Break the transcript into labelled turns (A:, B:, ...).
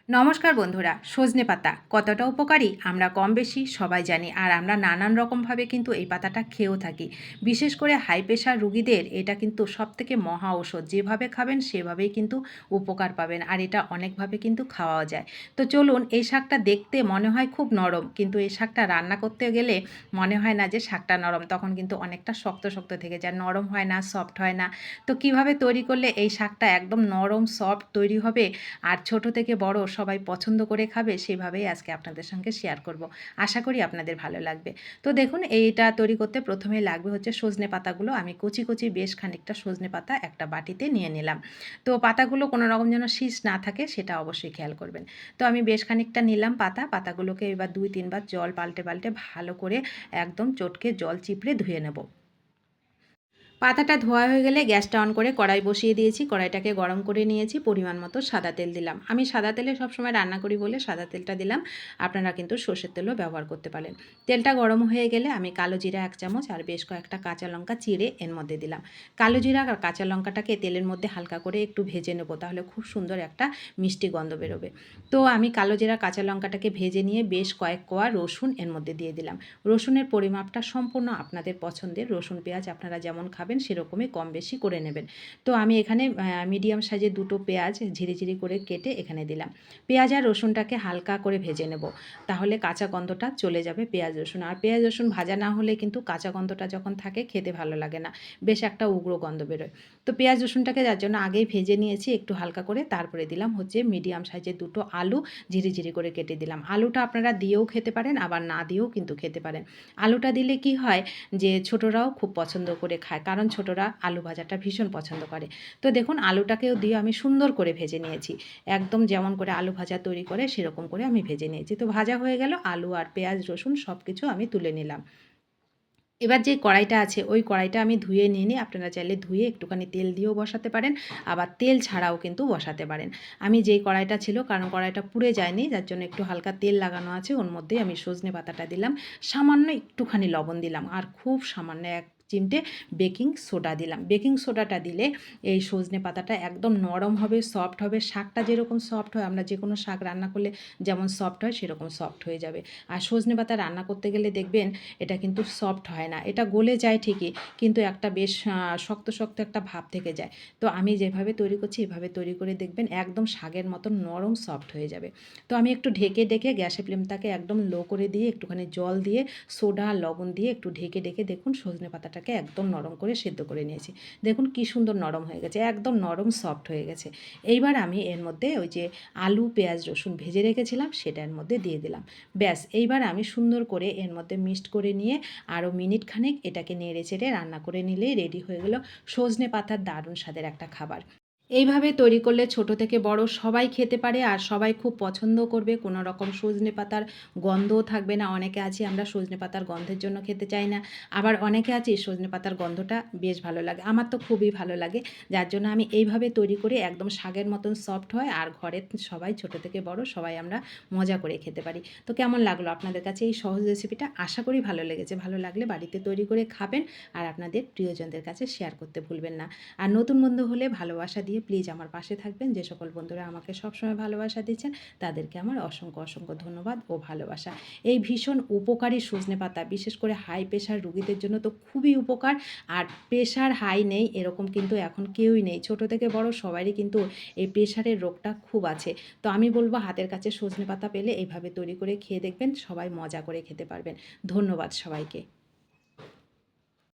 A: নমস্কার বন্ধুরা, সজনে পাতা কতটা উপকারী আমরা কম বেশি সবাই জানি, আর আমরা নানান রকমভাবে কিন্তু এই পাতাটা খেয়েও থাকি। বিশেষ করে হাই প্রেশার রুগীদের এটা কিন্তু সবথেকে মহা ঔষধ। যেভাবে খাবেন সেভাবেই কিন্তু উপকার পাবেন, আর এটা অনেকভাবে কিন্তু খাওয়াও যায়। তো চলুন, এই শাকটা দেখতে মনে হয় খুব নরম, কিন্তু এই শাকটা রান্না করতে গেলে মনে হয় না যে শাকটা নরম, তখন কিন্তু অনেকটা শক্ত শক্ত থেকে যায়, নরম হয় না, সফট হয় না। তো কিভাবে তৈরি করলে এই শাকটা একদম নরম সফট তৈরি হবে আর ছোট থেকে বড় সবাই পছন্দ করে খাবে, সেভাবেই আজকে আপনাদের সঙ্গে শেয়ার করব। আশা করি আপনাদের ভালো লাগবে। তো দেখুন, এইটা তৈরি করতে প্রথমে লাগবে হচ্ছে সজনে পাতাগুলো। আমি কুচি কুচি বেশ খানিকটা সজনে পাতা একটা বাটিতে নিয়ে নিলাম। তো পাতাগুলো কোনো রকম যেন শীষ না থাকে সেটা অবশ্যই খেয়াল করবেন। তো আমি বেশ খানিকটা নিলাম পাতাগুলোকে এবার 2-3 বার জল পাল্টে পাল্টে ভালো করে একদম চটকে জল চিপড়ে ধুয়ে নেব। পাতাটা ধোয়া হয়ে গেলে গ্যাসটা অন করে কড়াই বসিয়ে দিয়েছি। কড়াইটাকে গরম করে নিয়েছি, পরিমাণ মতো সাদা তেল দিলাম। আমি সাদা তেলে সবসময় রান্না করি বলে সাদা তেলটা দিলাম। আপনারা কিন্তু সর্ষের তেলও ব্যবহার করতে পারেন। তেলটা গরম হয়ে গেলে আমি কালো জিরা 1 চামচ আর বেশ কয়েকটা কাঁচা লঙ্কা চিড়ে এর মধ্যে দিলাম। কালো জিরা আর কাঁচা লঙ্কাটাকে তেলের মধ্যে হালকা করে একটু ভেজে নেব, তাহলে খুব সুন্দর একটা মিষ্টি গন্ধ বেরোবে। তো আমি কালো জিরা কাঁচা লঙ্কাটাকে ভেজে নিয়ে বেশ কয়েক কোয়া রসুন এর মধ্যে দিয়ে দিলাম। রসুনের পরিমাপটা সম্পূর্ণ আপনাদের পছন্দের। রসুন পেঁয়াজ আপনারা যেমন খাবেন সেরকমই কম বেশি করে নেবেন। তো আমি এখানে মিডিয়াম সাইজের 2টো পেঁয়াজ ঝিরিঝিরি করে কেটে এখানে দিলাম। পেঁয়াজ আর রসুনটাকে হালকা করে ভেজে নেব, তাহলে কাঁচা গন্ধটা চলে যাবে পেঁয়াজ রসুন। আর পেঁয়াজ রসুন ভাজা না হলে কিন্তু কাঁচা গন্ধটা যখন থাকে খেতে ভালো লাগে না, বেশ একটা উগ্র গন্ধ বেরোয়। তো পেঁয়াজ রসুনটাকে যার জন্য আগেই ভেজে নিয়েছি একটু হালকা করে, তারপরে দিলাম হচ্ছে মিডিয়াম সাইজের 2টো আলু ঝিরিঝিরি করে কেটে দিলাম। আলুটা আপনারা দিয়েও খেতে পারেন, আবার না দিয়েও কিন্তু খেতে পারেন। আলুটা দিলে কি হয় যে ছোটরাও খুব পছন্দ করে খায়, কারণ ছোটরা আলু ভাজাটা ভীষণ পছন্দ করে। তো দেখুন, আলুটাকেও দিয়ে আমি সুন্দর করে ভেজে নিয়েছি, একদম যেমন করে আলু ভাজা তৈরি করে সেরকম করে আমি ভেজে নিয়েছি। তো ভাজা হয়ে গেল, আলু আর পেঁয়াজ রসুন সব কিছু আমি তুলে নিলাম। এবার যে কড়াইটা আছে ওই কড়াইটা আমি ধুয়ে নিয়ে নিই। আপনারা চাইলে ধুয়ে একটুখানি তেল দিয়েও বসাতে পারেন, আবার তেল ছাড়াও কিন্তু বসাতে পারেন। আমি যেই কড়াইটা ছিল, কারণ কড়াইটা পুড়ে যায়নি, যার জন্য একটু হালকা তেল লাগানো আছে, ওর মধ্যেই আমি সজনে পাতাটা দিলাম। সামান্য একটুখানি লবণ দিলাম, আর খুব সামান্য 1 চিমটে বেকিং সোডা দিলাম। বেকিং সোডাটা দিলে এই সজনে পাতাটা একদম নরম হবে, সফট হবে। শাকটা যেরকম সফট হয়, আমরা যে কোনো শাক রান্না করলে যেমন সফট হয় সেরকম সফট হয়ে যাবে। আর সজনে পাতা রান্না করতে গেলে দেখবেন এটা কিন্তু সফট হয় না, এটা গলে যায় ঠিকই, কিন্তু একটা বেশ শক্ত শক্ত একটা ভাব থেকে যায়। তো আমি যেভাবে তৈরি করছি এভাবে তৈরি করে দেখবেন, একদম শাকের মতন নরম সফট হয়ে যাবে। তো আমি একটু ঢেকে ঢেকে গ্যাসের ফ্লেমটাকে একদম লো করে দিয়ে একটুখানি জল দিয়ে সোডা লবণ দিয়ে একটু ঢেকে ঢেকে দেখুন সজনে পাতাটাকে একদম নরম করে সেদ্ধ করে নিয়েছি। দেখুন কি সুন্দর নরম হয়ে গেছে, একদম নরম সফট হয়ে গেছে। এইবার আমি এর মধ্যে ওই যে আলু পেঁয়াজ রসুন ভেজে রেখেছিলাম সেটা এর মধ্যে দিয়ে দিলাম। ব্যাস, এইবার আমি সুন্দর করে এর মধ্যে মিক্সড করে নিয়ে আরও মিনিট খানেক এটাকে নেড়ে চেড়ে রান্না করে নিলেই রেডি হয়ে গেল সজনে পাতার দারুণ স্বাদের একটা খাবার। এইভাবে তৈরি করলে ছোট থেকে বড় সবাই খেতে পারে, আর সবাই খুব পছন্দ করবে। কোনো রকম সজনে পাতার গন্ধও থাকবে না। অনেকে আছি আমরা সজনে পাতার গন্ধের জন্য খেতে চাই না, আবার অনেকে আছি সজনে পাতার গন্ধটা বেশ ভালো লাগে। আমার তো খুবই ভালো লাগে, যার জন্য আমি এইভাবে তৈরি করি, একদম শাকের মতন সফট হয়, আর ঘরের সবাই ছোট থেকে বড় সবাই আমরা মজা করে খেতে পারি। তো কেমন লাগলো আপনাদের কাছে এই সহজ রেসিপিটা? আশা করি ভালো লেগেছে। ভালো লাগলে বাড়িতে তৈরি করে খাবেন, আর আপনাদের প্রিয়জনদের কাছে শেয়ার করতে ভুলবেন না। আর নতুন বন্ধু হলে ভালোবাসা দিয়ে প্লিজ আমার পাশে থাকবেন। যে সকল বন্ধুরা আমাকে সবসময় ভালোবাসা দিচ্ছেন তাদেরকে আমার অসংখ্য অসংখ্য ধন্যবাদ ও ভালোবাসা। এই ভীষণ উপকারী সজনে পাতা, বিশেষ করে হাই প্রেশার রোগীদের জন্য তো খুবই উপকার। আর প্রেশার হাই নেই এরকম কিন্তু এখন কেউই নেই, ছোট থেকে বড় সবারই কিন্তু এই প্রেশারের রোগটা খুব আছে। তো আমি বলবো হাতের কাছে সজনে পাতা পেলে এইভাবে তৈরি করে খেয়ে দেখবেন, সবাই মজা করে খেতে পারবেন। ধন্যবাদ সবাইকে।